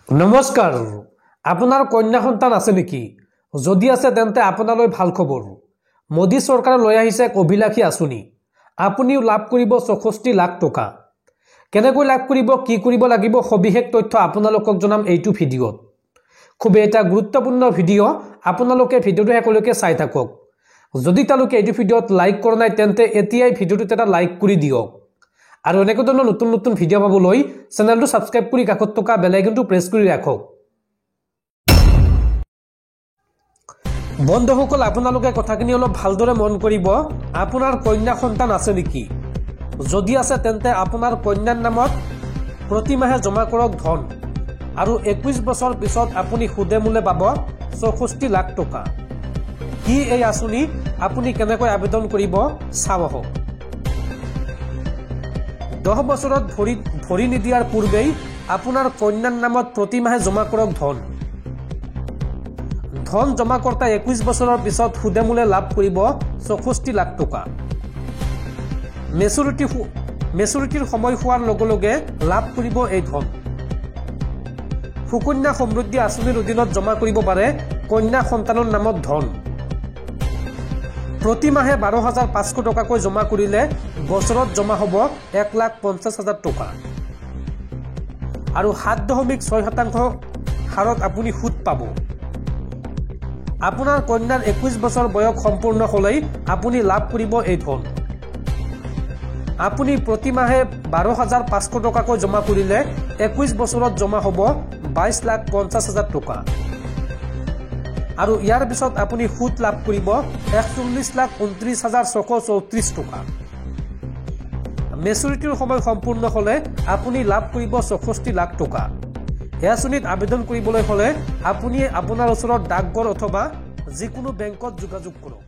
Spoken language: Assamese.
নমস্কাৰ আপোনাৰ কন্যা সন্তান আছে নেকি যদি আছে তেন্তে আপোনালৈ ভাল খবৰ মোদী চৰকাৰে লৈ আহিছে অভিলাষী আঁচনি আপুনিও লাভ কৰিব 64 লাখ টকা কেনেকৈ লাভ কৰিব কি কৰিব লাগিব সবিশেষ তথ্য আপোনালোকক জনাম এইটো ভিডিঅত খুব এটা গুৰুত্বপূৰ্ণ ভিডিঅ আপোনালোকে ভিডিঅটো একলৈকে চাই থাকক যদি তালুকে এইটো ভিডিঅত লাইক কৰা নাই তেন্তে এতিয়াই ভিডিঅটোত এটা লাইক কৰি দিয়ক আৰু এনেকৈ ধৰণৰ নতুন নতুন ভিডিঅ পাবলৈ চেনেলটো সাবস্ক্ৰাইব কৰি কাষত থকা বেল আইকনটো প্ৰেছ কৰি ৰাখক বন্ধুসকল আপোনালোকে কথাখিনি অলপ ভালদৰে মন কৰিব আপোনাৰ কন্যা সন্তান আছে নেকি যদি আছে তেন্তে আপোনাৰ কন্যাৰ নামত প্ৰতি মাহে জমা কৰক ধন আৰু 21 বছৰ পিছত আপুনি সুদে মূলে পাব 64 লাখ টকা কি এই আঁচনি আপুনি কেনেকৈ আবেদন কৰিব চাওক 10 বছৰত ভৰি নিদিয়াৰ পূৰ্বেই আপোনাৰ কন্যাৰ নামত প্ৰতি মাহে জমা কৰক ধন জমা কৰতা 21 বছৰৰ পিছত সুদে মূলে লাভ কৰিব 64 লাখ টকা মেচুৰিটিৰ সময় হোৱাৰ লগে লগে লাভ কৰিব এই ধন সুকন্যা সমৃদ্ধি আঁচনিৰ অধীনত জমা কৰিব পাৰে কন্যা সন্তানৰ নামত ধন প্ৰতি মাহে 12,500 টকাকৈ জমা কৰিলে বছৰত জমা হ'ব 1,50,000 টকা আৰু 7.6% হাৰত আপুনি সুদ পাব আপোনাৰ কন্যাৰ 21 বছৰ বয়স সম্পূৰ্ণ হ'লেই আপুনি লাভ কৰিব এই ধন আপুনি প্ৰতি মাহে 12,500 টকাকৈ জমা কৰিলে 21 বছৰত জমা হ'ব 22,50,000 টকা আৰু ইয়াৰ পিছত আপুনি সুদ লাভ কৰিব 41,29,634 টকা মেচুৰিটিৰ সময় সম্পূৰ্ণ হ'লে আপুনি লাভ কৰিব 64 লাখ টকা এই আঁচনিত আবেদন কৰিবলৈ হ'লে আপুনি আপোনাৰ ওচৰত ডাকঘৰ অথবা যিকোনো বেংকত যোগাযোগ কৰক